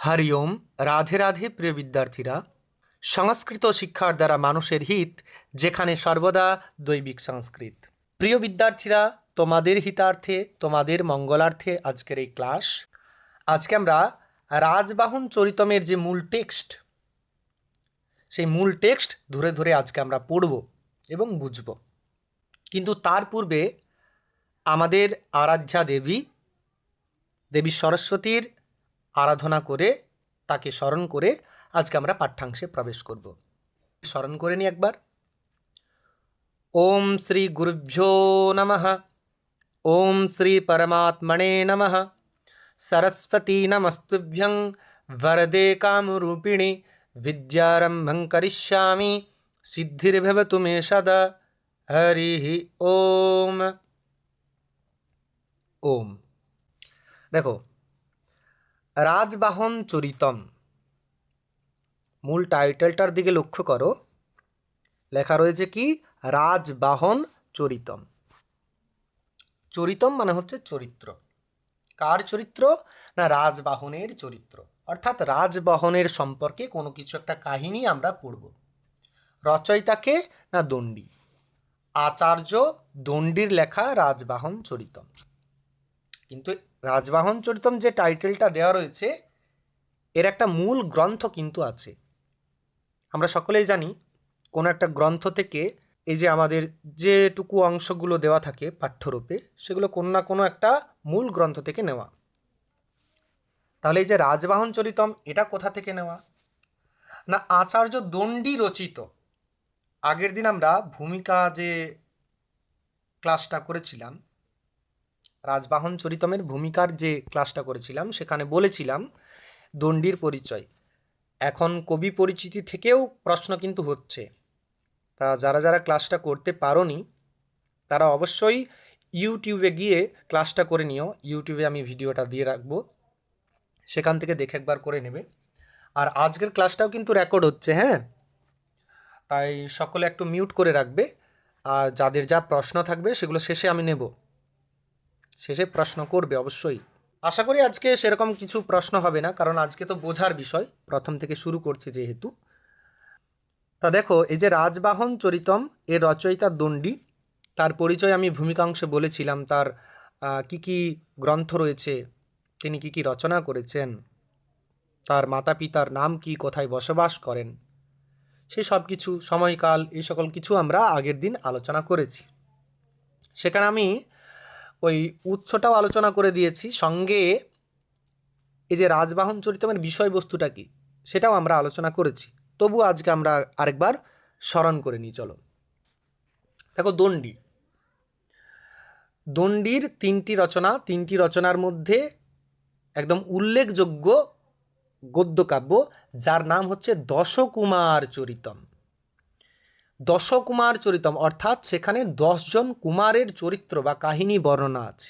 হরি ওম। রাধে রাধে প্রিয় বিদ্যার্থীরা, সংস্কৃত শিক্ষার দ্বারা মানুষের হিত, যেখানে সর্বদা দৈবিক সংস্কৃত। প্রিয় বিদ্যার্থীরা, তোমাদের হিতার্থে, তোমাদের মঙ্গলার্থে আজকের এই ক্লাস। আজকে আমরা রাজবাহন চরিতমের যে মূল টেক্সট, সেই মূল টেক্সট ধরে ধরে আজকে আমরা পড়ব এবং বুঝব। কিন্তু তার পূর্বে আমাদের আরাধ্যা দেবী দেবী সরস্বতীর আরাধনা করে, তাকে স্মরণ করে আজকে আমরা পাঠ্যাংশে প্রবেশ করব। স্মরণ করে নিই একবার। ওম শ্রী গুরুভ্যো নমঃ। ওম শ্রী পরমাত্মনে নমঃ। সরস্বতী নমস্তুভ্যং বরদে কামরূপিণি বিদ্যারম্ভং করিষ্যামি সিদ্ধির্ভবতু মে সদা। হরি ওম। ওম। দেখো, রাজবাহন চরিতম, মূল টাইটেলটার দিকে লক্ষ্য করো। লেখা রয়েছে কি? রাজবাহন চরিতম। চরিতম মানে হচ্ছে চরিত্র। কার চরিত্র? না, রাজবাহনের চরিত্র। অর্থাৎ রাজবাহনের সম্পর্কে কোনো কিছু একটা কাহিনী আমরা পড়ব। রচয়িতাকে? না, দণ্ডী। আচার্য দণ্ডির লেখা রাজবাহন চরিতম। কিন্তু রাজবাহন চরিতম যে টাইটেলটা দেওয়া রয়েছে, এর একটা মূল গ্রন্থ কিন্তু আছে। আমরা সকলেই জানি, কোনো একটা গ্রন্থ থেকে এই যে আমাদের যেটুকু অংশগুলো দেওয়া থাকে পাঠ্যরূপে, সেগুলো কোনো না কোনো একটা মূল গ্রন্থ থেকে নেওয়া। তাহলে এই যে রাজবাহন চরিতম, এটা কোথা থেকে নেওয়া? না, আচার্য দণ্ডী রচিত। আগের দিন আমরা ভূমিকা যে ক্লাসটা করেছিলাম, রাজবাহন চরিতমের ভূমিকার যে ক্লাসটা করেছিলাম, সেখানে বলেছিলাম দণ্ডীর পরিচয়। এখন কবি পরিচিতি থেকেও প্রশ্ন কিন্তু হচ্ছে। তা যারা যারা ক্লাসটা করতে পারোনি, তারা অবশ্যই ইউটিউবে গিয়ে ক্লাসটা করে নিও। ইউটিউবে আমি ভিডিওটা দিয়ে রাখবো, সেখান থেকে দেখে একবার করে নেবে। আর আজকের ক্লাসটাও কিন্তু রেকর্ড হচ্ছে, হ্যাঁ? তাই সকলে একটু মিউট করে রাখবে। আর যাদের যা প্রশ্ন থাকবে সেগুলো শেষে আমি নেব, শেষে প্রশ্ন করবে অবশ্যই। আশা করি আজকে সেরকম কিছু প্রশ্ন হবে না, কারণ আজকে তো বোঝার বিষয়, প্রথম থেকে শুরু করছি যেহেতু। তা দেখো, এই যে রাজবাহন চরিতম, এর রচয়িতা দণ্ডী। তার পরিচয় আমি ভূমিকাংশে বলেছিলাম। তার কি কি গ্রন্থ রয়েছে, তিনি কি কি রচনা করেছেন, তার মাতা পিতার নাম কি, কোথায় বসবাস করেন, সে সব কিছু, সময়কাল, এই সকল কিছু আমরা আগের দিন আলোচনা করেছি। সেখানে আমি ওই উৎসটাও আলোচনা করে দিয়েছি, সঙ্গে এই যে রাজবাহন চরিতমের বিষয়বস্তুটা কি, সেটাও আমরা আলোচনা করেছি। তবু আজকে আমরা আরেকবার স্মরণ করে নিই, চলো। দেখো, দণ্ডীর তিনটি রচনার মধ্যে একদম উল্লেখযোগ্য গদ্যকাব্য, যার নাম হচ্ছে দশকুমার চরিতম। দশকুমার চরিতম অর্থাৎ সেখানে 10 জন কুমারের চরিত্র বা কাহিনী বর্ণনা আছে।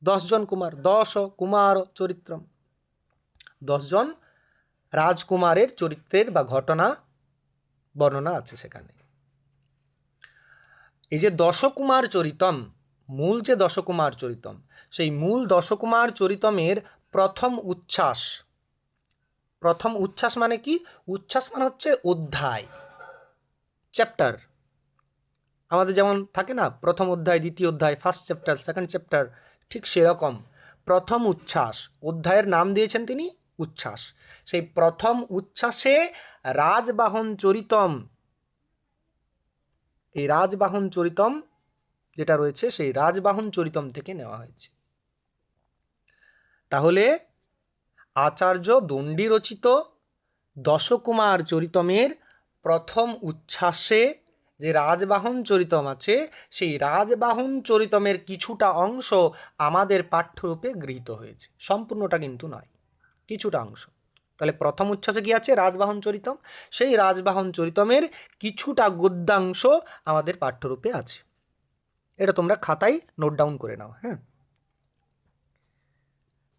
10 জন কুমার, দশ কুমার চরিত্রম, 10 জন রাজকুমারের চরিত্রের বা ঘটনা বর্ণনা আছে সেখানে। এই যে দশকুমার চরিতম, মূল যে দশকুমার চরিতম, সেই মূল দশকুমার চরিতমের প্রথম উচ্ছ্বাস মানে কি? উচ্ছ্বাস মানে হচ্ছে অধ্যায়, চ্যাপ্টার। আমাদের যেমন থাকে না, প্রথম অধ্যায়, দ্বিতীয় অধ্যায়, ফার্স্ট চ্যাপ্টার, সেকেন্ড চ্যাপ্টার, ঠিক সেরকম প্রথম উচ্ছ্বাস, অধ্যায়ের নাম দিয়েছেন তিনি উচ্ছ্বাস। সেই প্রথম উচ্ছ্বাসে রাজবাহন চরিতম, এই রাজবাহন চরিতম যেটা রয়েছে, সেই রাজবাহন চরিতম থেকে নেওয়া হয়েছে। তাহলে আচার্য দণ্ডী রচিত দশকুমার চরিতমের প্রথম উচ্ছ্বাসে যে রাজবাহন চরিতম আছে, সেই রাজবাহন চরিতমের কিছুটা অংশ আমাদের পাঠ্যরূপে গৃহীত হয়েছে, সম্পূর্ণটা কিন্তু নয়, কিছুটা অংশ। তাহলে প্রথম উচ্ছ্বাসে কি আছে? রাজবাহন চরিতম। সেই রাজবাহন চরিতমের কিছুটা গদ্যাংশ আমাদের পাঠ্যরূপে আছে। এটা তোমরা খাতায় নোট ডাউন করে নাও, হ্যাঁ?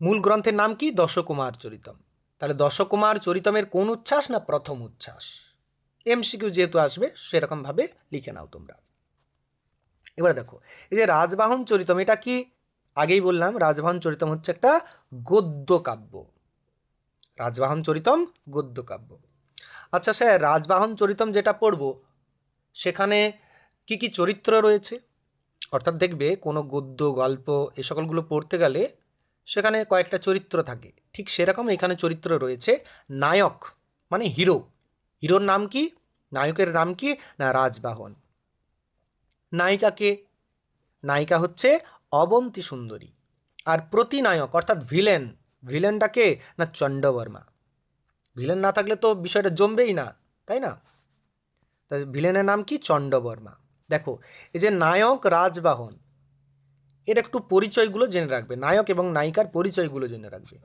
মূল গ্রন্থের নাম কি? দশকুমার চরিতম। তাহলে দশকুমার চরিতমের কোন উচ্ছ্বাস? না, প্রথম উচ্ছ্বাস। এমসিকিউ যেহেতু আসবে, সেরকমভাবে লিখে নাও তোমরা। এবার দেখো, এই যে রাজবাহন চরিতম, এটা কি? আগেই বললাম, রাজবাহন চরিতম হচ্ছে একটা গদ্য কাব্য। রাজবাহন চরিতম গদ্যকাব্য। আচ্ছা স্যার, রাজবাহন চরিতম যেটা পড়ব সেখানে কি কি চরিত্র রয়েছে? অর্থাৎ দেখবে কোনো গদ্য গল্প এ সকলগুলো পড়তে গেলে সেখানে কয়েকটা চরিত্র থাকে, ঠিক সেরকম এখানে চরিত্র রয়েছে। নায়ক মানে হিরো, হিরোর নাম কি, নায়কের নাম কি না রাজবাহন। নায়িকাকে, নায়িকা হচ্ছে অবন্তী সুন্দরী। আর প্রতিনায়ক অর্থাৎ ভিলেন, ভিলেনটাকে না চণ্ডবর্মা। ভিলেন না থাকলে তো বিষয়টা জমবেই না, তাই না? তাই ভিলেনের নাম কি, চণ্ডবর্মা। দেখো এই যে নায়ক রাজবাহন, এর একটু পরিচয়গুলো জেনে রাখবে, নায়ক এবং নায়িকার পরিচয়গুলো জেনে রাখবে।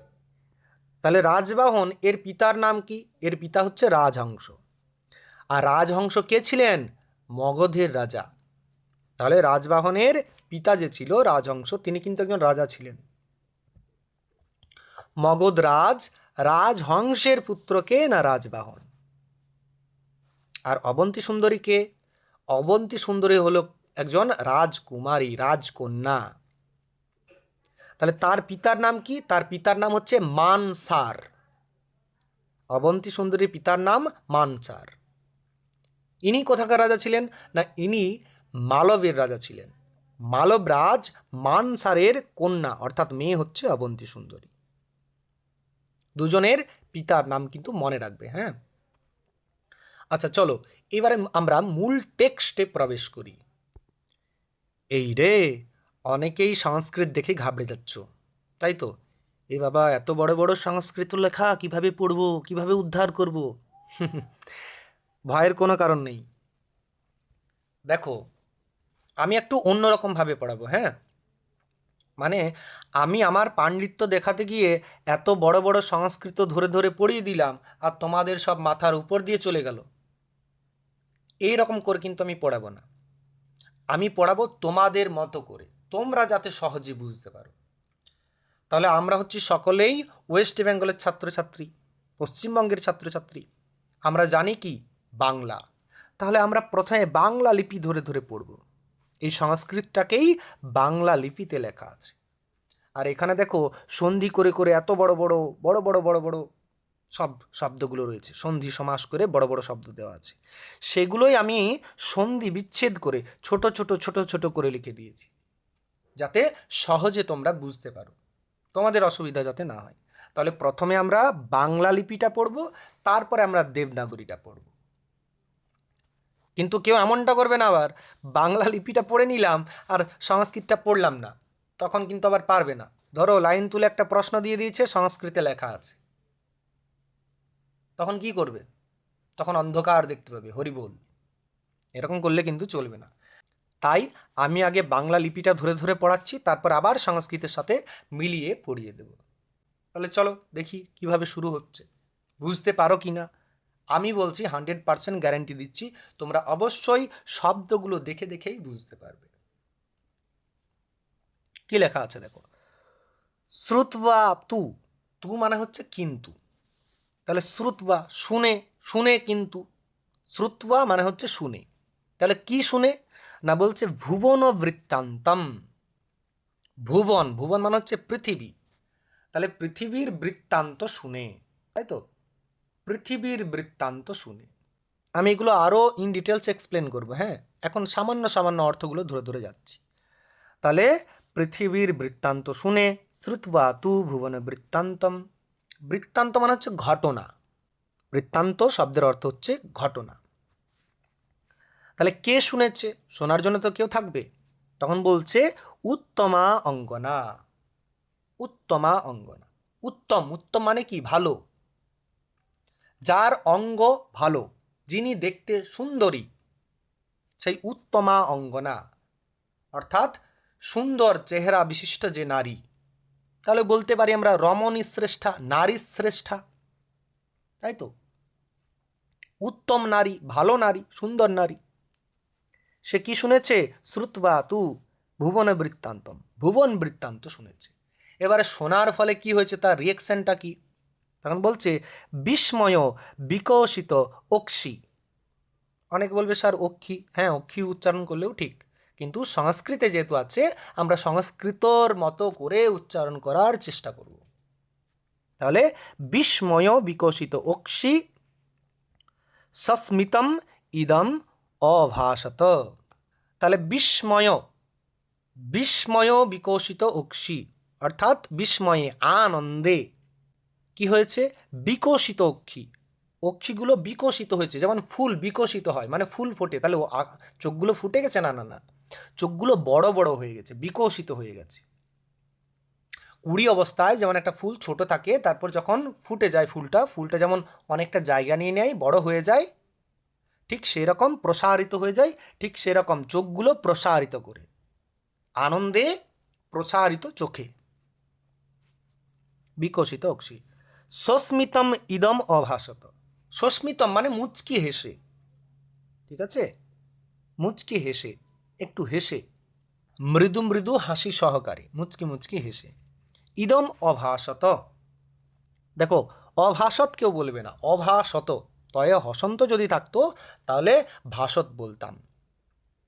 তাহলে রাজবাহন এর পিতার নাম কি, এর পিতা হচ্ছে রাজহংস। আর রাজহংস কে ছিলেন, মগধের রাজা। তাহলে রাজবাহনের পিতা যে ছিল রাজহংস, তিনি কিন্তু একজন রাজা ছিলেন। মগধ রাজ রাজহংসের পুত্রকে না রাজবাহন। আর অবন্তী সুন্দরীকে, অবন্তী সুন্দরী হলো একজন রাজকুমারী, রাজকন্যা। তাহলে তার পিতার নাম কি, তার পিতার নাম হচ্ছে মানসার। অবন্তী সুন্দরীর পিতার নাম মানসার। ইনি কোথাকার রাজা ছিলেন না, ইনি মালবের রাজা ছিলেন। মালব রাজ মানসারের কন্যা অর্থাৎ মেয়ে হচ্ছে অবন্তী সুন্দরী। দুজনের পিতার নাম কিন্তু মনে রাখবে, হ্যাঁ। আচ্ছা চলো এবারে আমরা মূল টেক্সটে প্রবেশ করি। এই রে, অনেকেই সংস্কৃত দেখে ঘাবড়ে যাচ্ছ, তাই তো? এ বাবা, এত বড় বড় সংস্কৃত লেখা কিভাবে পড়বো, কিভাবে উদ্ধার করব? ভয়ের কোনো কারণ নেই। দেখো আমি একটু অন্যরকমভাবে পড়াবো, হ্যাঁ। মানে আমি আমার পাণ্ডিত্য দেখাতে গিয়ে এত বড় বড় সংস্কৃত ধরে ধরে পড়িয়ে দিলাম, আর তোমাদের সব মাথার উপর দিয়ে চলে গেল, এই রকম করে কিন্তু আমি পড়াবো না। আমি পড়াবো তোমাদের মতো করে, তোমরা যাতে সহজে বুঝতে পারো। তাহলে আমরা হচ্ছি সকলেই ওয়েস্ট বেঙ্গলের ছাত্রছাত্রী, পশ্চিমবঙ্গের ছাত্রছাত্রী। আমরা জানি কি বাংলা। তাহলে আমরা প্রথমে বাংলা লিপি ধরে ধরে পড়ব। এই সংস্কৃতটাকেই বাংলা লিপিতে লেখা আছে। আর এখানে দেখো সন্ধি করে করে এত বড় বড় বড় বড় বড় বড় সব শব্দগুলো রয়েছে, সন্ধি সমাস করে বড় বড় শব্দ দেওয়া আছে। সেগুলোই আমি সন্ধি বিচ্ছেদ করে ছোট ছোট ছোট ছোট করে লিখে দিয়েছি, যাতে সহজে তোমরা বুঝতে পারো, তোমাদের অসুবিধা যাতে না হয়। তাহলে প্রথমে আমরা বাংলা লিপিটা পড়ব, তারপরে আমরা দেবনাগরীটা পড়ব। কিন্তু কেউ এমনটা করবে না আবার, বাংলা লিপিটা পড়ে নিলাম আর সংস্কৃতটা পড়লাম না, তখন কিন্তু আবার পারবে না। ধরো লাইন তুলে একটা প্রশ্ন দিয়ে দিয়েছে, সংস্কৃতে লেখা আছে, তখন কি করবে? তখন অন্ধকার দেখতে পাবে, হরিবোল। এরকম করলে কিন্তু চলবে না। তাই আমি আগে বাংলা লিপিটা ধরে ধরে পড়াচ্ছি, তারপর আবার সংস্কৃতের সাথে মিলিয়ে পড়িয়ে দেব। তাহলে চলো দেখি কিভাবে শুরু হচ্ছে, বুঝতে পারো কি না। আমি বলছি 100% গ্যারান্টি দিচ্ছি, তোমরা অবশ্যই শব্দগুলো দেখে দেখেই বুঝতে পারবে। কি লেখা আছে দেখো, শ্রুত্বা তু, তু মানে হচ্ছে কিন্তু। তাহলে শ্রুত্বা শুনে, শুনে কিন্তু, শ্রুত্বা মানে হচ্ছে শুনে। তাহলে কি শুনে না, বলছে ভুবন বৃত্তান্তম। ভুবন, ভুবন মানে হচ্ছে পৃথিবী। তাহলে পৃথিবীর বৃত্তান্ত শুনে, তাই তো, পৃথিবীর বৃত্তান্ত শুনে। আমি এগুলো আরও ইন ডিটেলস এক্সপ্লেন করবো, হ্যাঁ। এখন সামান্য সামান্য অর্থগুলো ধরে ধরে যাচ্ছি। তাহলে পৃথিবীর বৃত্তান্ত শুনে, শ্রুত্বা তু ভুবন বৃত্তান্তম। বৃত্তান্ত মানে হচ্ছে ঘটনা, বৃত্তান্ত শব্দের অর্থ হচ্ছে ঘটনা। তাহলে কে শুনেছে, শোনার জন্য তো কেউ থাকবে, তখন বলছে উত্তমা অঙ্গনা। উত্তমা অঙ্গনা, উত্তম, উত্তম মানে কি ভালো, যার অঙ্গ ভালো, যিনি দেখতে সুন্দরী, সেই উত্তমা অঙ্গনা, অর্থাৎ সুন্দর চেহারা বিশিষ্ট যে নারী। তাহলে বলতে পারি আমরা রমণী শ্রেষ্ঠা, নারী শ্রেষ্ঠা, তাই তো। উত্তম নারী, ভালো নারী, সুন্দর নারী। সে কি শুনেছে, শ্রুত্বা তু ভুবন বৃত্তান্তম, ভুবন বৃত্তান্ত শুনেছে। এবারে শোনার ফলে কি হয়েছে, তার রিয়েকশনটা কি, তখন বলছে বিস্ময় বিকশিত অক্ষি। অনেকে বলবে স্যার অক্ষি, হ্যাঁ অক্ষি উচ্চারণ করলেও ঠিক, কিন্তু সংস্কৃতে যেহেতু আছে আমরা সংস্কৃতর মতো করে উচ্চারণ করার চেষ্টা করব। তাহলে বিস্ময় বিকশিত অক্ষি সস্মিতম ইদম অভাসত। তাহলে বিস্ময় বিস্ময় বিকশিত অক্ষি অর্থাৎ বিস্ময়ে আনন্দে কি হয়েছে বিকশিত অক্ষি, অক্ষিগুলো বিকশিত হয়েছে, যেমন ফুল বিকশিত হয় মানে ফুল ফোটে, তাহলে চোখগুলো ফুটে গেছে না, না না, চোখগুলো বড় বড় হয়ে গেছে, বিকশিত হয়ে গেছে। কুড়ি অবস্থায় যেমন একটা ফুল ছোট থাকে, তারপর যখন ফুটে যায় ফুলটা যেমন অনেকটা জায়গা নিয়ে নেয়, বড় হয়ে যায়, ঠিক সেরকম প্রসারিত হয়ে যায়, ঠিক সেরকম চোখগুলো প্রসারিত করে, আনন্দে প্রসারিত চোখে বিকশিত অক্ষি। সস্মিতম ইদম অভাসত। সস্মিতম মানে মুচকি হেসে, ঠিক আছে, মুচকি হেসে, একটু হেসে, মৃদু মৃদু হাসি সহকারে মুচকি মুচকি হেসে। ইদম অভাসত, দেখো অভাসত কেউ বলবে না, অভাসত, তয়ে হসন্ত যদি থাকতো তাহলে ভাসত বলতাম,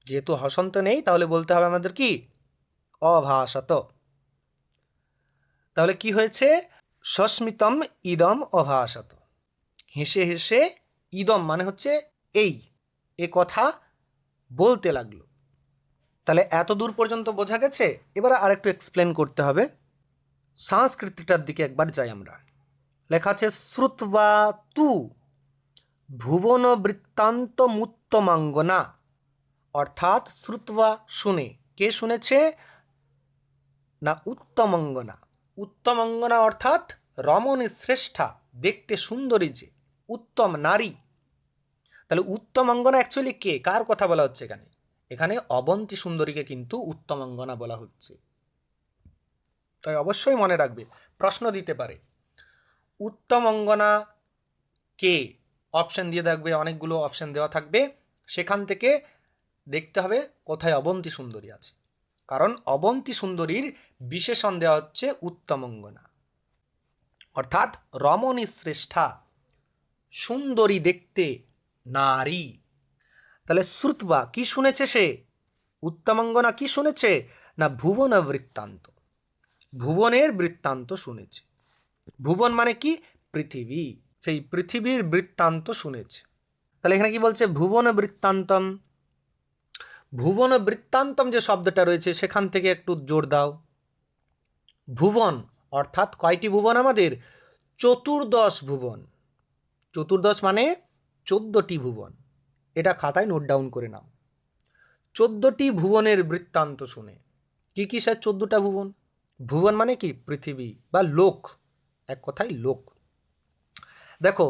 যেহেতু হসন্ত নেই তাহলে বলতে হবে আমাদের কি অভাসত। তাহলে কি হয়েছে সস্মিতম ইদম অভাসত, হেসে হেসে, ইদম মানে হচ্ছে এই, এ কথা বলতে লাগলো। তাহলে এত দূর পর্যন্ত বোঝা গেছে। এবার আরেকটু এক্সপ্লেন করতে হবে, সংস্কৃতিটার দিকে একবার যাই আমরা। লেখা আছে শ্রুত্বা তু ভুবন বৃত্তান্ত মুত্তমাঙ্গনা, অর্থাৎ শ্রুত্বা শুনে, কে শুনেছে না উত্তমঙ্গনা, উত্তমঙ্গনা অর্থাৎ রমণী শ্রেষ্ঠা, দেখতে সুন্দরী যে উত্তম নারী। তাহলে উত্তমঙ্গনা অ্যাকচুয়ালি কে, কার কথা বলা হচ্ছে এখানে, এখানে অবন্তী সুন্দরীকে কিন্তু উত্তমঙ্গনা বলা হচ্ছে। তাই অবশ্যই মনে রাখবে, প্রশ্ন দিতে পারে উত্তমঙ্গনা কে, অপশন দিয়ে থাকবে, অনেকগুলো অপশন দেওয়া থাকবে, সেখান থেকে দেখতে হবে কোথায় অবন্তী সুন্দরী আছে, কারণ অবন্তী সুন্দরীর বিশেষণ দেওয়া হচ্ছে উত্তমঙ্গনা, অর্থাৎ রমণী শ্রেষ্ঠা, সুন্দরী দেখতে নারী। তাহলে শ্রুতবা কি শুনেছে সে, উত্তমঙ্গনা কি শুনেছে না ভুবন বৃত্তান্ত, ভুবনের বৃত্তান্ত শুনেছে। ভুবন মানে কি পৃথিবী, সেই পৃথিবীর বৃত্তান্ত শুনেছে। তাহলে এখানে কি বলছে ভুবন বৃত্তান্তম, ভুবন বৃত্তান্তম যে শব্দটা রয়েছে সেখান থেকে একটু জোর দাও। ভুবন অর্থাৎ কয়টি ভুবন আমাদের, চতুর্দশ ভুবন, চতুর্দশ মানে 14টি ভুবন, এটা খাতায় নোট ডাউন করে নাও। 14টি ভুবনের বৃত্তান্ত শুনে, কি কি স্যার 14টা ভুবন, ভুবন মানে কি পৃথিবী বা লোক, এক কথায় লোক। দেখো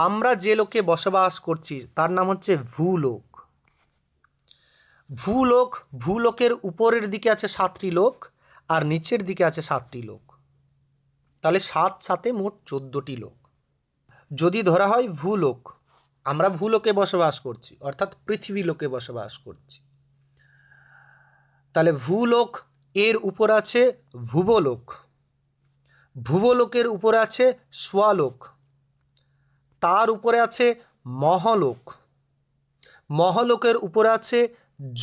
আমরা যে লোকে বসবাস করছি তার নাম হচ্ছে ভূলোক। ভূলোক, ভূলোকের উপরের দিকে আছে 7টি লোক আর নিচের দিকে আছে 7টি লোক, তাহলে 7 সাথে মোট 14টি লোক। যদি ধরা হয় ভূলোক, আমরা ভূলোকে বসবাস করছি অর্থাৎ পৃথিবী লোকে বসবাস করছি, তাহলে ভূলোক এর উপর আছে ভুবলোক, ভুবলোকের উপরে আছে স্বলোক, তার উপরে আছে মহলোক, মহলোকের উপরে আছে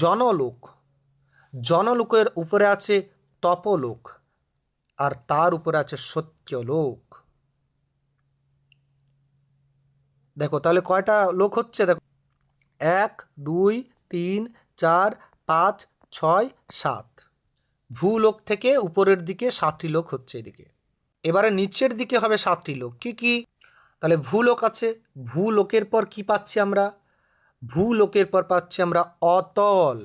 জনলোক, জনলোকের উপরে আছে তপলোক, আর তার উপরে আছে সত্যলোক। দেখো তাহলে কয়টা লোক হচ্ছে, দেখো 1 2 3 4 5 6 7, ভূলোক থেকে উপরের দিকে 7টি লোক হচ্ছে এদিকে। এবারে নিচের দিকে হবে 7টি লোক, কি কি, তাহলে ভূলোক আছে, ভূলোকের পর কি পাচ্ছি আমরা, ভূলোকের পর পাচ্ছি আমরা অতল,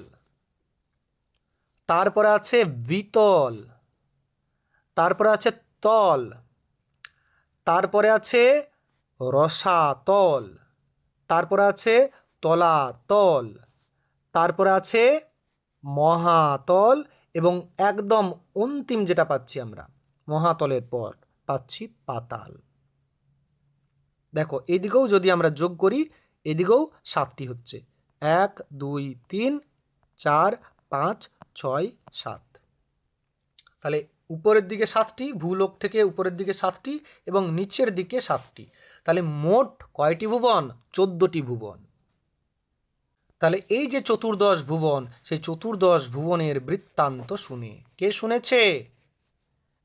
তারপরে আছে বিতল, তারপরে আছে তল, তারপরে আছে রসাতল, তারপরে আছে তলাতল, তারপরে আছে মহাতল, এবং একদম অন্তিম যেটা পাচ্ছি আমরা মহাতলের পর পাচ্ছি পাতাল। দেখো এদিকেও যদি আমরা যোগ করি এদিকেও 7টি হচ্ছে, 1 2 3 4 5 6 7, তাহলে উপরের দিকে 7টি, ভূলোক থেকে উপরের দিকে 7টি এবং নিচের দিকে 7টি, তাহলে মোট কয়টি ভুবন, 14টি ভুবন। তাহলে এই যে চতুর্দশ ভুবন, সেই চতুর্দশ ভুবনের বৃত্তান্ত শুনে, কে শুনেছে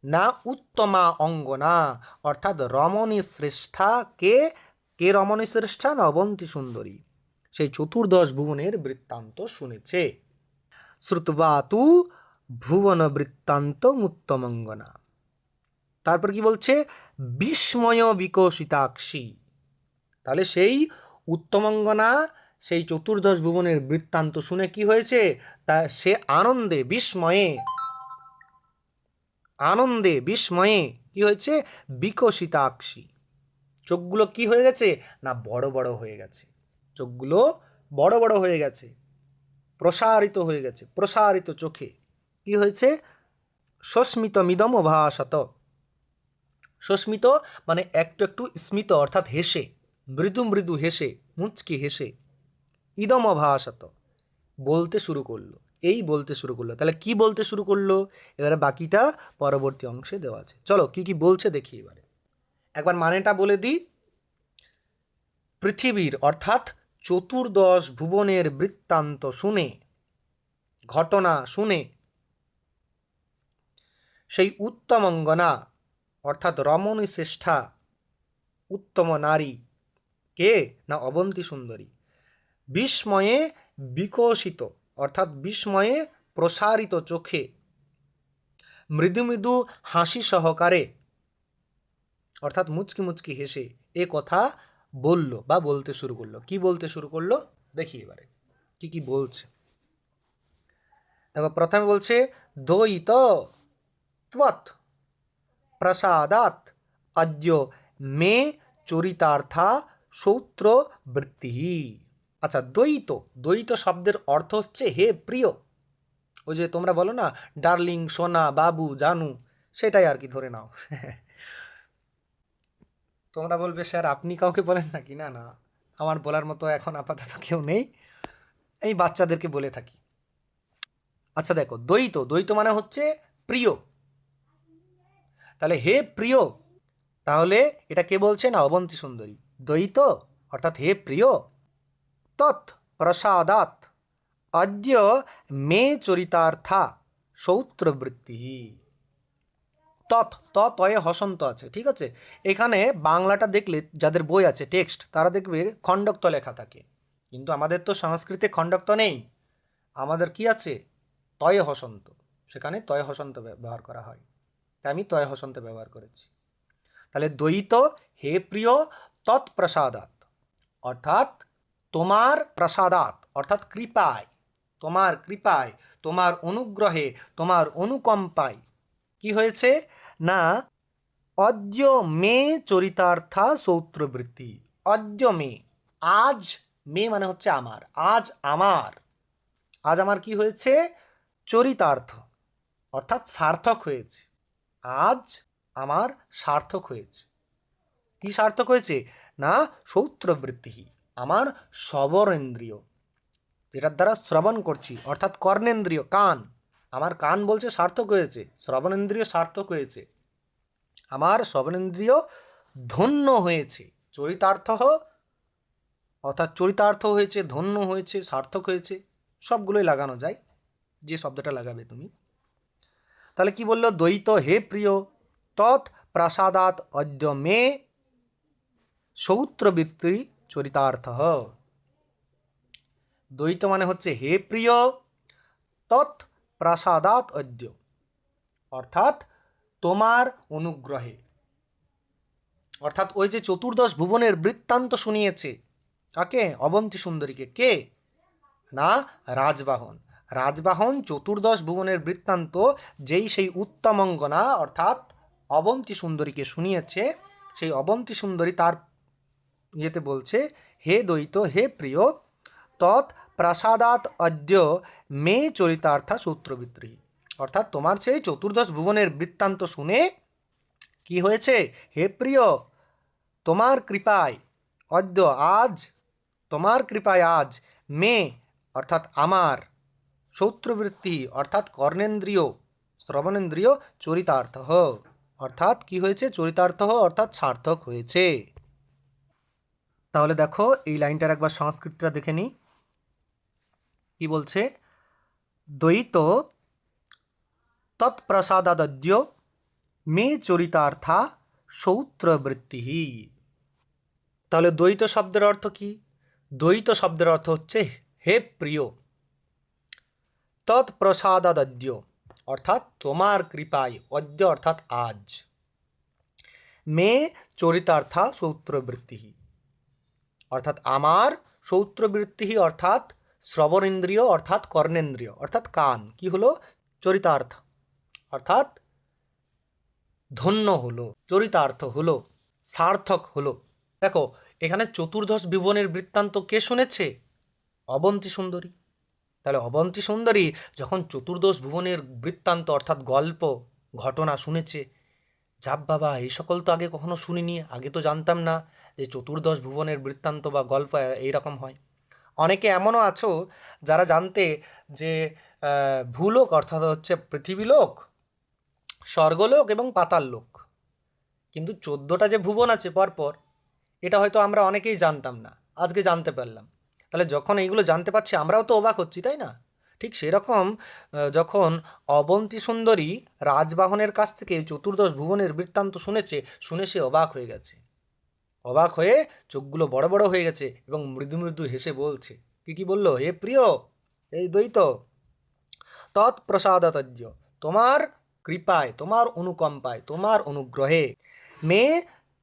না উত্তমা অঙ্গনা, অর্থাৎ রমণী শ্রেষ্ঠা কে, কে রমণী শ্রেষ্ঠা? না অবন্তী সুন্দরী, সেই চতুর্দশ ভুবনের বৃত্তান্ত শুনেছে। শ্রুত্বা তু ভুবন বৃত্তান্ত উত্তমঙ্গনা। তারপর কি বলছে? বিস্ময় বিকশিতাক্ষী। তাহলে সেই উত্তমঙ্গনা সেই চতুর্দশ ভুবনের বৃত্তান্ত শুনে কি হয়েছে? তা সে আনন্দে বিস্ময়ে, আনন্দে বিস্ময়ে কি হয়েছে? বিকশিতাক্ষী, চোখগুলো কি হয়ে গেছে? না বড় বড় হয়ে গেছে, চোখগুলো বড় বড় হয়ে গেছে, প্রসারিত হয়ে গেছে, প্রসারিত চোখে কি হয়েছে? সস্মিত মিদম ভাসত। সস্মিত মানে একটু একটু স্মিত, অর্থাৎ হেসে, মৃদু মৃদু হেসে, মুচকি হেসে, ইদম ভাসত বলতে শুরু করলো, এই বলতে শুরু করলো। তাহলে কি বলতে শুরু করলো? এবারে বাকিটা পরবর্তী অংশে দেওয়া আছে। চলো কি কি বলছে দেখি এবারে, একবার মানেটা বলে দিই। পৃথিবীর অর্থাৎ চতুর্দশ ভুবনের বৃত্তান্ত শুনে, ঘটনা শুনে সেই উত্তমঙ্গনা অর্থাৎ রমণী শ্রেষ্ঠা উত্তম নারী কে? না অবন্তী সুন্দরী। বিস্ময়ে বিকশিত অর্থাৎ বিস্ময়ে প্রসারিত চোখে, মৃদু মৃদু হাসি সহকারে অর্থাৎ মুচকি মুচকি হেসে এ কথা বলল বা বলতে শুরু করলো। কি বলতে শুরু করলো দেখি এবারে কি কি বলছে। দেখো প্রথমে বলছে দ্বৈত ত্বৎ প্রসাদাৎ অদ্য মে চরিতার্থা সৌত্র বৃত্তি। আচ্ছা, দ্বৈত, দ্বৈত শব্দের অর্থ হচ্ছে হে প্রিয়। ওই যে তোমরা বলো না ডার্লিং, সোনা, বাবু, জানু, সেটাই আর কি ধরে নাও। তোমরা বলবে স্যার আপনি কাউকে বলেন নাকি? না না, আমার বলার মতো এখন আপাতত কেউ নেই, এই বাচ্চাদেরকে বলে থাকি। আচ্ছা দেখো, দ্বৈত, দ্বৈত মানে হচ্ছে প্রিয়। তাহলে হে প্রিয়, তাহলে এটা কে বলছে? না অবন্তী সুন্দরী। দ্বৈত অর্থাৎ হে প্রিয়, তৎ প্রসাদাৎ অদ্য মে চরিতার্থা সৌত্রবৃত্তি। তৎ তয়ে হসন্ত আছে, ঠিক আছে। এখানে বাংলাটা দেখলে যাদের বই আছে টেক্সট, তারা দেখবে খণ্ডক্ত লেখা থাকে, কিন্তু আমাদের তো সংস্কৃতে খণ্ডক্ত নেই, আমাদের কি আছে? তয়ে হসন্ত, সেখানে তয়ে হসন্ত ব্যবহার করা হয়, তাই আমি তয়ে হসন্ত ব্যবহার করেছি। তাহলে দ্বৈত হে প্রিয় তৎপ্রসাদাৎ অর্থাৎ তোমার প্রসাদাৎ অর্থাৎ কৃপায়, তোমার কৃপায়, তোমার অনুগ্রহে, তোমার অনুকম্পায় কি হয়েছে? না অদ্য মে চরিতার্থা সৌত্রবৃত্তি। অদ্য মে, আজ, মে মানে হচ্ছে আমার, আজ আমার, আজ আমার কি হয়েছে? চরিতার্থ অর্থাৎ সার্থক হয়েছে, আজ আমার সার্থক হয়েছে। কি সার্থক হয়েছে? না সৌত্রবৃত্তি, আমার শ্রবণেন্দ্রিয়, যেটার দ্বারা শ্রবণ করছি অর্থাৎ কর্ণেন্দ্রিয়, কান, আমার কান বলছে সার্থক হয়েছে, শ্রবণেন্দ্রিয় সার্থক হয়েছে, আমার শ্রবণেন্দ্রিয় ধন্য হয়েছে। চরিতার্থ অর্থাৎ চরিতার্থ হয়েছে, ধন্য হয়েছে, সার্থক হয়েছে, সবগুলোই লাগানো যায়, যে শব্দটা লাগাবে তুমি। তাহলে কি বললো? দ্বৈত হে প্রিয় তৎ প্রাসাদাৎ অদ্য মে সৌত্রবৃত্তি চরিতার্থ। দ্বৈত মানে হচ্ছে হে প্রিয় তৎ প্রাসাদাৎ অদ্য অর্থাৎ তোমার অনুগ্রহে, অর্থাৎ ওই যে চতুর্দশ ভুবনের বৃত্তান্ত শুনিয়েছে, কাকে? অবন্তী সুন্দরীকে। কে? না রাজবাহন। রাজবাহন চতুর্দশ ভুবনের বৃত্তান্ত যেই সেই উত্তমঙ্গনা অর্থাৎ অবন্তী সুন্দরীকে শুনিয়েছে, সেই অবন্তী সুন্দরী তার ইয়েতে বলছে হে দ্বৈত হে প্রিয় তৎ প্রাসাদাৎ অদ্য মে চরিতার্থা সূত্রবৃত্তি, অর্থাৎ তোমার সেই চতুর্দশ ভুবনের বৃত্তান্ত শুনে কি হয়েছে? হে প্রিয় তোমার কৃপায়, অদ্য আজ, তোমার কৃপায় আজ, মে অর্থাৎ আমার, সৌত্রবৃত্তি অর্থাৎ কর্ণেন্দ্রিয়, শ্রবণেন্দ্রিয়, চরিতার্থ অর্থাৎ কি হয়েছে? চরিতার্থ অর্থাৎ সার্থক হয়েছে। তাহলে দেখো এই লাইনটার একবার সংস্কৃতটা দেখে নিই। কি বলছে? দ্বৈত তৎপ্রসাদাদ্য মে চরিতার্থা সৌত্রবৃত্তি। তাহলে দ্বৈত শব্দের অর্থ কি? দ্বৈত শব্দের অর্থ হচ্ছে হে প্রিয়, তৎপ্রসাদাদ্য অর্থাৎ তোমার কৃপায়, অদ্য অর্থাৎ আজ, মে চরিতার্থা সৌত্রবৃত্তি অর্থাৎ আমার, সৌত্রবৃত্তি অর্থাৎ শ্রবণেন্দ্রিয় অর্থাৎ কর্ণেন্দ্রিয় অর্থাৎ কান, কি হলো? চরিতার্থ অর্থাৎ ধন্য হলো, চরিতার্থ হলো, সার্থক হলো। দেখো এখানে চতুর্দশ ভুবনের বৃত্তান্ত কে শুনেছে? অবন্তী সুন্দরী। তাহলে অবন্তী সুন্দরী যখন চতুর্দশ ভুবনের বৃত্তান্ত অর্থাৎ গল্প ঘটনা শুনেছে, যাব বাবা, এই সকল তো আগে কখনো শুনিনি, আগে তো জানতাম না যে চতুর্দশ ভুবনের বৃত্তান্ত বা গল্প এইরকম হয়। অনেকে এমনও আছো যারা জানতে যে ভূলোক অর্থাৎ হচ্ছে পৃথিবীলোক, স্বর্গলোক এবং পাতাল লোক, কিন্তু 14টা যে ভুবন আছে পরপর, এটা হয়তো আমরা অনেকেই জানতাম না, আজকে জানতে পারলাম। তাহলে যখন এইগুলো জানতে পারছি আমরাও তো অবাক হচ্ছি, তাই না? ঠিক সেরকম যখন অবন্তী সুন্দরী রাজবাহনের কাছ থেকে চতুর্দশ ভুবনের বৃত্তান্ত শুনেছে, শুনে সে অবাক হয়ে গেছে, অবাক হয়ে চোখগুলো বড় বড় হয়ে গেছে এবং মৃদু মৃদু হেসে বলছে, কি বললো? হে প্রিয়, এই দ্বৈত, তৎপ্রসাদতজ্য তোমার কৃপায়, তোমার অনুকম্পায়, তোমার অনুগ্রহে, মে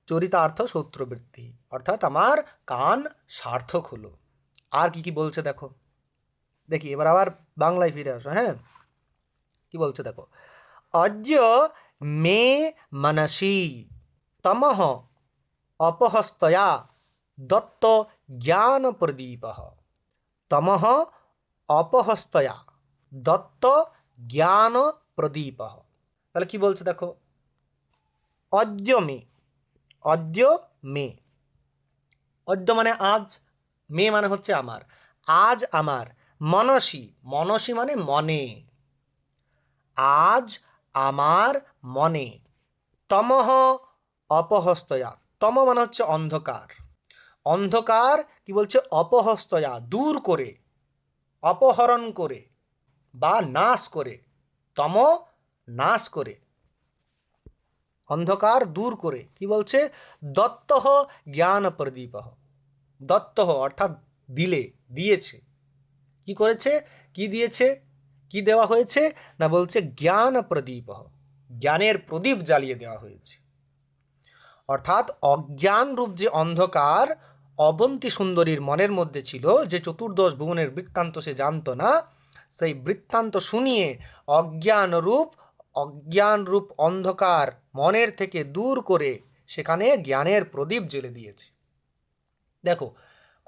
চরিতার্থ সূত্রবৃত্তি অর্থাৎ আমার কান সার্থক হলো। আর কি বলছে দেখো, দেখি এবার আবার বাংলায় ফিরে আসো। হ্যাঁ, কি বলছে দেখো, অদ্য মে মনসি তমঃ অপহস্তয়া দত্ত জ্ঞান প্রদীপ, তমঃ অপহস্তয়া দত্ত জ্ঞান প্রদীপ। তাহলে কি বলছে দেখো, অদ্য মে, অদ্য মে, অদ্য মানে আজ, মে মানে হচ্ছে আমার, আজ আমার, মনসি, মনসি মানে মনে, আজ আমার মনে, তমঃ অপহস্তয়া, তম মানে হচ্ছে অন্ধকার, অন্ধকার কি বলছে? অপহস্তয়া দূর করে, অপহরণ করে বা নাশ করে, তম নাশ করে, অন্ধকার দূর করে, কি বলছে? দত্তঃ জ্ঞান প্রদীপ, দত্তঃ অর্থাৎ দিলে, দিয়েছে, কি করেছে? কি দিয়েছে? কি দেওয়া হয়েছে? না বলছে জ্ঞান প্রদীপ, জ্ঞানের প্রদীপ জ্বালিয়ে দেওয়া হয়েছে। অর্থাৎ অজ্ঞান রূপ যে অন্ধকার অবন্তী সুন্দরীর মনের মধ্যে ছিল, যে চতুর্দশ ভুবনের বৃত্তান্ত সে জানত না, সেই বৃত্তান্ত শুনিয়ে অজ্ঞান রূপ অন্ধকার মনের থেকে দূর করে সেখানে জ্ঞানের প্রদীপ জ্বেলে দিয়েছে। দেখো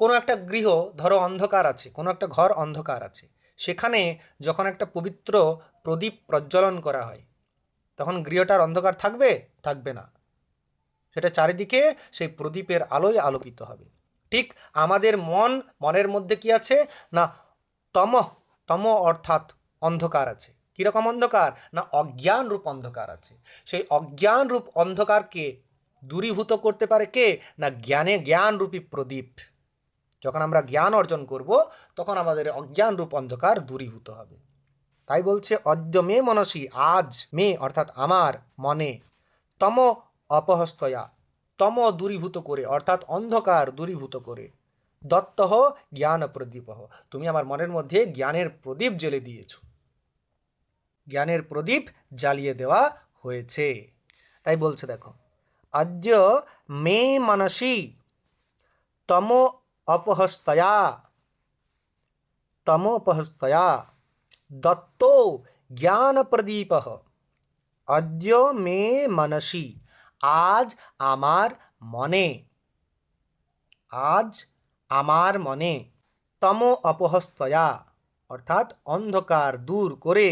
কোনো একটা গৃহ ধরো অন্ধকার আছে, কোনো একটা ঘর অন্ধকার আছে, সেখানে যখন একটা পবিত্র প্রদীপ প্রজ্বলন করা হয়, তখন গৃহটার অন্ধকার থাকবে? থাকবে না, সেটা চারিদিকে সেই প্রদীপের আলোয় আলোকিত হবে। ঠিক আমাদের মনের মধ্যে কি আছে? না তম, তম অর্থাৎ অন্ধকার আছে। কীরকম অন্ধকার? না অজ্ঞান রূপ অন্ধকার আছে। সেই অজ্ঞান রূপ অন্ধকারকে দূরীভূত করতে পারে কে? না জ্ঞানরূপী প্রদীপ। যখন আমরা জ্ঞান অর্জন করব তখন আমাদের অজ্ঞান রূপ অন্ধকার দূরীভূত হবে। তাই বলছে অদ্য মে মনসি, আজ মে অর্থাৎ আমার মনে, তম অপহস্তয়া, তম দূরীভূত করে অর্থাৎ অন্ধকার দূরীভূত করে, দত্তঃ জ্ঞান প্রদীপ, তুমি আমার মনের মধ্যে জ্ঞানের প্রদীপ জ্বেলে দিয়েছ, জ্ঞানের প্রদীপ জ্বালিয়ে দেওয়া হয়েছে। তাই বলছে দেখো, অদ্য মে মনসি তম অপহস্তয়া, তমোপহস্তয়া দত্তো জ্ঞান প্রদীপ, অদ্য মে মনসি আজ আমার মনে, আজ আমার মনে, তম অপহস্তয়া অর্থাৎ অন্ধকার দূর করে,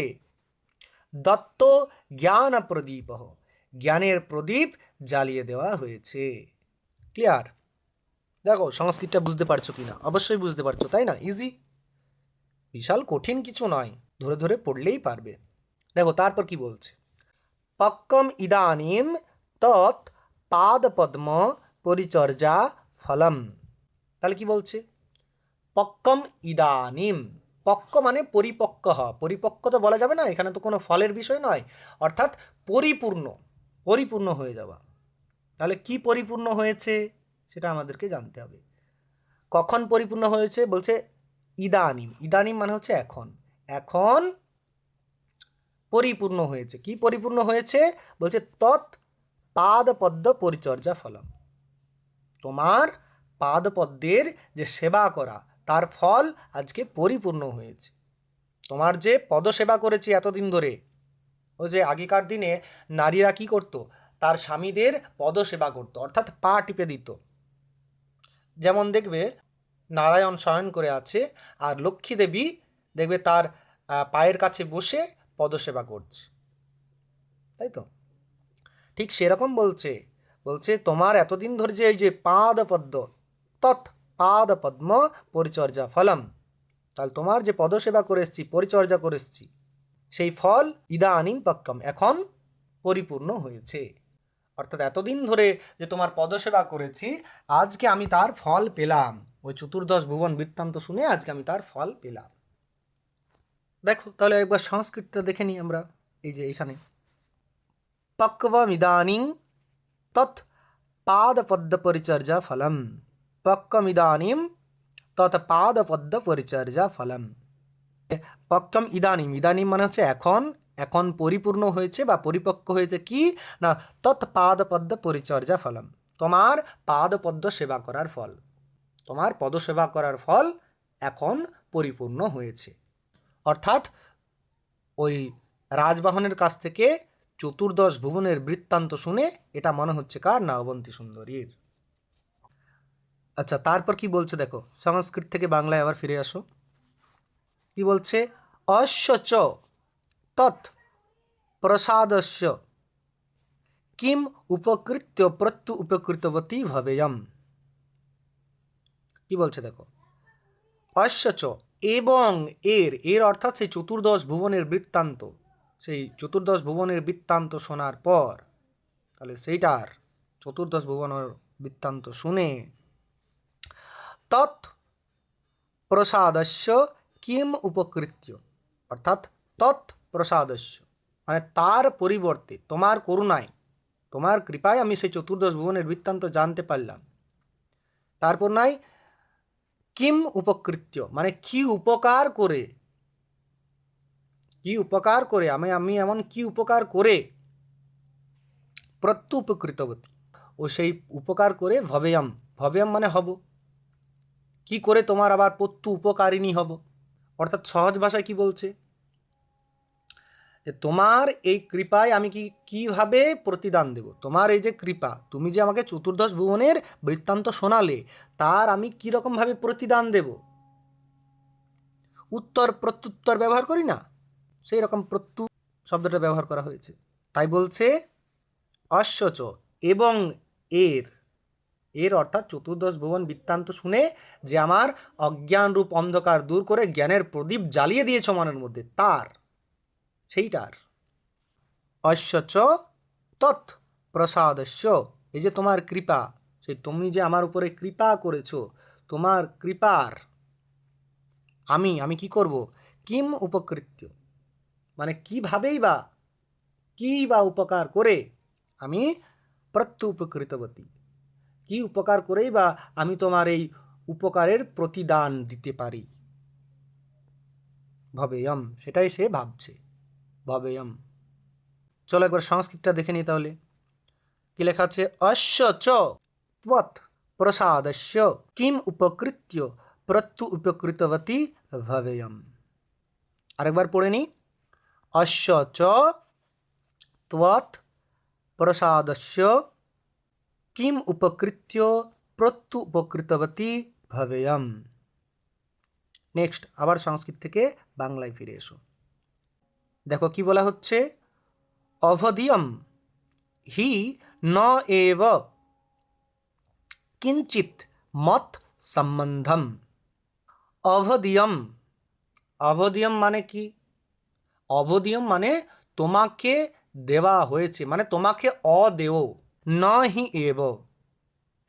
দত্ত জ্ঞান প্রদীপ জ্ঞানের প্রদীপ জ্বালিয়ে দেওয়া হয়েছে। ক্লিয়ার? দেখো সংস্কৃতটা বুঝতে পারছো কিনা? অবশ্যই বুঝতে পারছো, তাই না? ইজি, বিশাল কঠিন কিছু নয়, ধরে ধরে পড়লেই পারবে। দেখো তারপর কি বলছে, পক্কম ইদানীম তৎ পাদপদ্ম পরিচর্যা ফলম। তাহলে কি বলছে? পক্কম ইদানীম, পক্ক মানে পরিপক্ক হওয়া, পরিপক্ক তো বলা যাবে না, এখানে তো কোনো ফলের বিষয় নয়, অর্থাৎ পরিপূর্ণ, পরিপূর্ণ হয়ে যাওয়া। তাহলে কি পরিপূর্ণ হয়েছে সেটা আমাদেরকে জানতে হবে। কখন পরিপূর্ণ হয়েছে বলছে ইদানিম। ইদানিম মানে হচ্ছে এখন। এখন পরিপূর্ণ হয়েছে। কি পরিপূর্ণ হয়েছে বলছে তৎ পাদপদ্ম পরিচর্যা ফলম। তোমার পাদপদ্মের যে সেবা করা তার ফল আজকে পরিপূর্ণ হয়েছে। তোমার যে পদসেবা করেছি এতদিন ধরে, ও যে আগেকার দিনে নারীরা কি করত, তার স্বামীদের পদসেবা করত, অর্থাৎ পা টিপে দিত। যেমন দেখবে নারায়ণ শয়ন করে আছে আর লক্ষ্মী দেবী দেখবে তার পায়ের কাছে বসে পদসেবা করছে, তাই তো? ঠিক সেরকম বলছে, বলছে তোমার এতদিন ধরে যে এই যে পাদপদ্ম তৎ পাদপদ্ম পরিচর্যা ফলম, তাহলে তোমার যে পদসেবা করে এসছি, পরিচর্যা করে এসছি, সেই ফল ইদানিং পক্কম, এখন পরিপূর্ণ হয়েছে। অর্থাৎ এতদিন ধরে যে তোমার পদসেবা করেছি, আজকে আমি তার ফল পেলাম। ওই চতুর্দশ ভুবন বৃত্তান্ত শুনে আজকে আমি তার ফল পেলাম। দেখো তাহলে একবার সংস্কৃতটা দেখে নিই আমরা। এই যে এখানে পক্কমিদানিং তৎ পাদপদ্ম পরিচর্যা ফলম। পক্কমিদানিম তৎ পাদপদ্ম পরিচর্যা ফলম। পক্কম ইদানিম, ইদানিম মানে হচ্ছে এখন, এখন পরিপূর্ণ হয়েছে বা পরিপক্ক হয়েছে কি না তৎ পাদপদ্ম পরিচর্যা ফলম, তোমার পাদপদ্ম সেবা করার ফল। তোমার পদসেবা করার ফল এখন পরিপূর্ণ হয়েছে। অর্থাৎ ওই রাজবাহনের কাছ থেকে চতুর্দশ ভুবনের বৃত্তান্ত শুনে এটা মনে হচ্ছে কার, না অবন্তী সুন্দরীর। আচ্ছা, তারপর কি বলছে দেখো, সংস্কৃত থেকে বাংলায় আবার ফিরে আসো। কি বলছে, অশ্য চ তৎ প্রসাদস্য কিম উপকৃত্য প্রত্যু উপকৃতবতী ভবেয়ম। কি বলছে দেখো, অশ্য চ এবং এর, এর অর্থাৎ সেই চতুর্দশ ভুবনের বৃত্তান্ত, সেই চতুর্দশ ভুবনের বৃত্তান্ত শোনার পর, তাহলে সেইটার চতুর্দশ ভুবনের বৃত্তান্ত শুনে তৎ প্রসাদস্য কিম উপকৃত্য, অর্থাৎ তৎ প্রসাদস্য মানে তার পরিবর্তে, তোমার করুণায়, তোমার কৃপায় আমি সেই চতুর্দশ ভুবনের বৃত্তান্ত জানতে পারলাম। তারপর নাই কিম উপকৃত্য মানে কি উপকার করে, কি উপকার করে, আমি এমন কি উপকার করে প্রত্যু উপকৃতবতী, ও সেই উপকার করে ভবেয়ম, ভবেয়ম মানে হব, কি করে তোমার আবার প্রত্যু উপকারিণী হব। অর্থাৎ সহজ ভাষায় কি বলছে, যে তোমার এই কৃপায় আমি কিভাবে প্রতিদান দেব, তোমার এই যে কৃপা, তুমি যে আমাকে চতুর্দশ ভুবনের বৃত্তান্ত শোনালে, তার আমি কীরকমভাবে প্রতিদান দেব। উত্তর প্রত্যুত্তর ব্যবহার করি না, সেই রকম প্রত্যু শব্দটা ব্যবহার করা হয়েছে। তাই বলছে অশ্বচ এবং এর, এর অর্থাৎ চতুর্দশ ভুবন বৃত্তান্ত শুনে যে আমার অজ্ঞান রূপ অন্ধকার দূর করে জ্ঞানের প্রদীপ জ্বালিয়ে দিয়েছ মনের মধ্যে, তার, সেইটার। অশ্বচ তৎ প্রসাদস্য, এই যে তোমার কৃপা, সেই তুমি যে আমার উপরে কৃপা করেছো, তোমার কৃপার আমি কি করব, কিম উপকৃত্য মানে কিভাবেই বা, কি বা উপকার করে আমি প্রত্যু উপকৃতবতী, কি উপকার করেই বা আমি তোমার এই উপকারের প্রতিদান দিতে পারি। ভবেয়ম, সেটাই সে ভাবছে, ভবেয়ম। চলো একবার সংস্কৃতটা দেখে নিই তাহলে। কি লেখা আছে, অশ্য চ ত্বৎ প্রসাদস্য কিম উপকৃত্য প্রত্যু উপকৃতবতী ভবেয়ম। আরেকবার পড়ে নিই, অশ্য চ ত্বৎ প্রসাদস্য কিম উপকৃত্য প্রত্যু উপকৃতবতী ভবেয়ম। নেক্সট আবার সংস্কৃত থেকে বাংলায় ফিরে এসো। দেখো কি বলা হচ্ছে, অভদিয়ম হি ন এব কিঞ্চিত মত সম্বন্ধম। অভদিয়ম, অভদিয়ম মানে কি, অভদিয়ম মানে তোমাকে দেওয়া হয়েছে, মানে তোমাকে অদেয়, ন হি এব,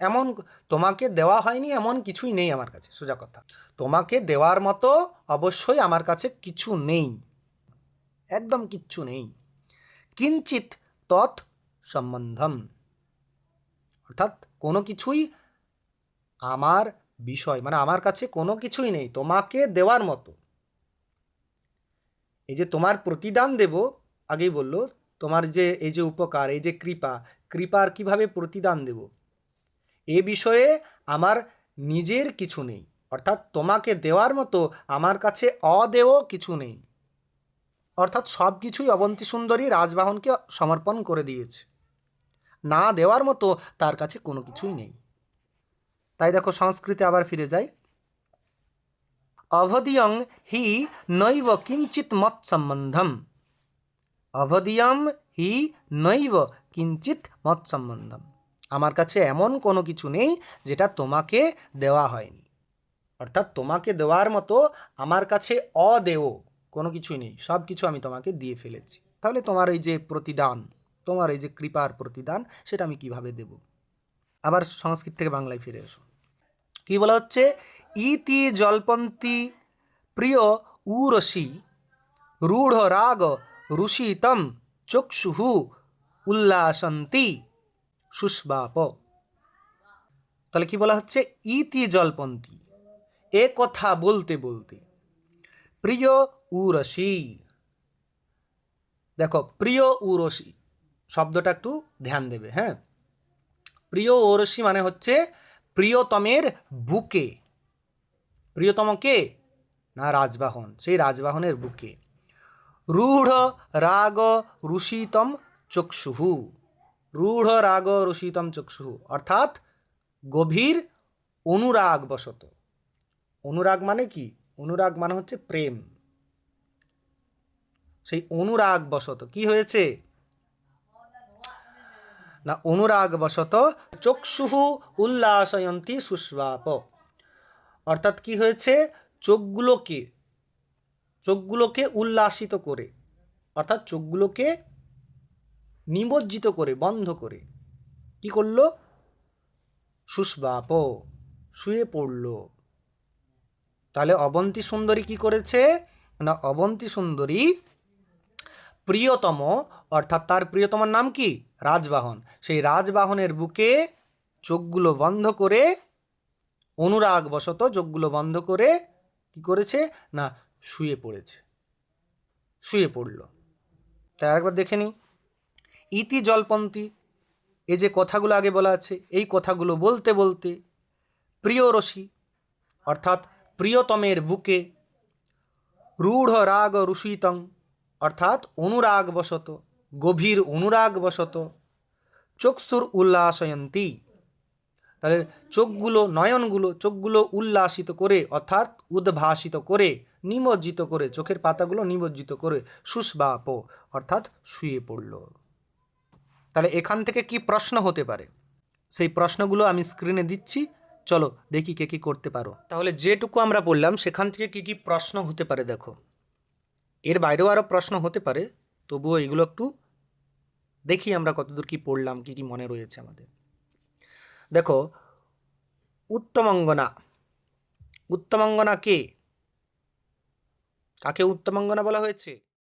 এমন তোমাকে দেওয়া হয়নি এমন কিছুই নেই আমার কাছে, সোজা কথা, তোমাকে দেওয়ার মতো অবশ্যই আমার কাছে কিছু নেই, একদম কিচ্ছু নেই। কিঞ্চিত তৎ সম্বন্ধম, অর্থাৎ কোনো কিছুই আমার বিষয়, মানে আমার কাছে কোনো কিছুই নেই তোমাকে দেওয়ার মতো। এই যে তোমার প্রতিদান দেব, আগেই বললো, তোমার যে এই যে উপকার, এই যে কৃপা, কৃপার কিভাবে প্রতিদান দেব, এ বিষয়ে আমার নিজের কিছু নেই, অর্থাৎ তোমাকে দেওয়ার মতো আমার কাছে অদেয় কিছু নেই। অর্থাৎ সব কিছুই অবন্তী সুন্দরী রাজবাহনকে সমর্পণ করে দিয়েছে, না দেওয়ার মতো তার কাছে কোনো কিছুই নেই। তাই দেখো সংস্কৃতে আবার ফিরে যাই। অভদিয়ং হি নৈব কিঞ্চিত মৎসম্বন্ধম, অভদিয়ম হি নৈব কিঞ্চিত মৎসম্বন্ধম, আমার কাছে এমন কোনো কিছু নেই যেটা তোমাকে দেওয়া হয়নি, অর্থাৎ তোমাকে দেওয়ার মতো আমার কাছে অদেয় কোনো কিছুই নেই, সব কিছু আমি তোমাকে দিয়ে ফেলেছি। তাহলে তোমার এই যে প্রতিদান, তোমার এই যে কৃপার প্রতিদান, সেটা আমি কিভাবে দেব? আবার সংস্কৃত থেকে বাংলায় ফিরে এসো। কি বলা হচ্ছে? ইতি জল্পন্তি প্রিয় উরসি রূঢ় রাগ রুষিতম চক্ষুঃ উল্লাসন্তি শুষ্বাপ। তাহলে কি বলা হচ্ছে? ইতি জল্পন্তি, এ কথা বলতে বলতে, প্রিয় উরসি, দেখো প্রিয় উরসি শব্দটা একটু ধ্যান দেবে, হ্যাঁ। প্রিয় উরসি মানে হচ্ছে প্রিয়তমের বুকে। প্রিয়তম কে? না রাজবাহন, সেই রাজবাহনের বুকে। রূঢ় রাগ রুষিতম চক্ষুঃ, রূঢ় রাগ রুষিতম চক্ষুঃ, অর্থাৎ গভীর অনুরাগ বশত। অনুরাগ মানে কি? অনুরাগ মানে হচ্ছে প্রেম। সেই অনুরাগ বশত কি হয়েছে? না অনুরাগ বশত চক্ষুঃ উল্লাসয়ন্তি শুষ্বাপ, অর্থাৎ কি হয়েছে? চোখগুলোকে, চোখগুলোকে উল্লাসিত করে, অর্থাৎ চোখগুলোকে নিমজ্জিত করে, বন্ধ করে কি করলো? শুষ্বাপ, শুয়ে পড়ল। তাহলে অবন্তী সুন্দরী কি করেছে? না অবন্তী সুন্দরী প্রিয়তম, অর্থাৎ তার প্রিয়তমার নাম কি? রাজবাহন, সেই রাজবাহনের বুকে চোখগুলো বন্ধ করে, অনুরাগ বশত চোখগুলো বন্ধ করে কি করেছে? না শুয়ে পড়েছে, শুয়ে পড়ল। তাই আরেকবার দেখে নিই। ইতি জল্পন্তি, এই যে কথাগুলো আগে বলা আছে, এই কথাগুলো বলতে বলতে, প্রিয় রসি অর্থাৎ প্রিয়তমের বুকে, রূঢ় রাগ রুষিতং অর্থাৎ অনুরাগ বশত, গভীর অনুরাগ বশত, চক্ষুর উল্লাসয়ন্তী, তাহলে চোখগুলো, নয়নগুলো, চোখগুলো উল্লাসিত করে, অর্থাৎ উদ্ভাসিত করে, নিমজ্জিত করে, চোখের পাতাগুলো নিমজ্জিত করে, শুষ্বাপ অর্থাৎ শুয়ে পড়ল। তাহলে এখান থেকে কি প্রশ্ন হতে পারে? সেই প্রশ্নগুলো আমি স্ক্রিনে দিচ্ছি, চলো দেখি কে কি করতে পারো। তাহলে যেটুকু আমরা বললাম সেখান থেকে কি কি প্রশ্ন হতে পারে দেখো। এর বাইরেও আরও প্রশ্ন হতে পারে, তবুও এগুলো একটু দেখি আমরা কতদূর কি পড়লাম, কি কি মনে রয়েছে আমাদের। দেখো, উত্তমাঙ্গনা, উত্তমাঙ্গনা কে? কাকে উত্তমাঙ্গনা বলা হয়েছে?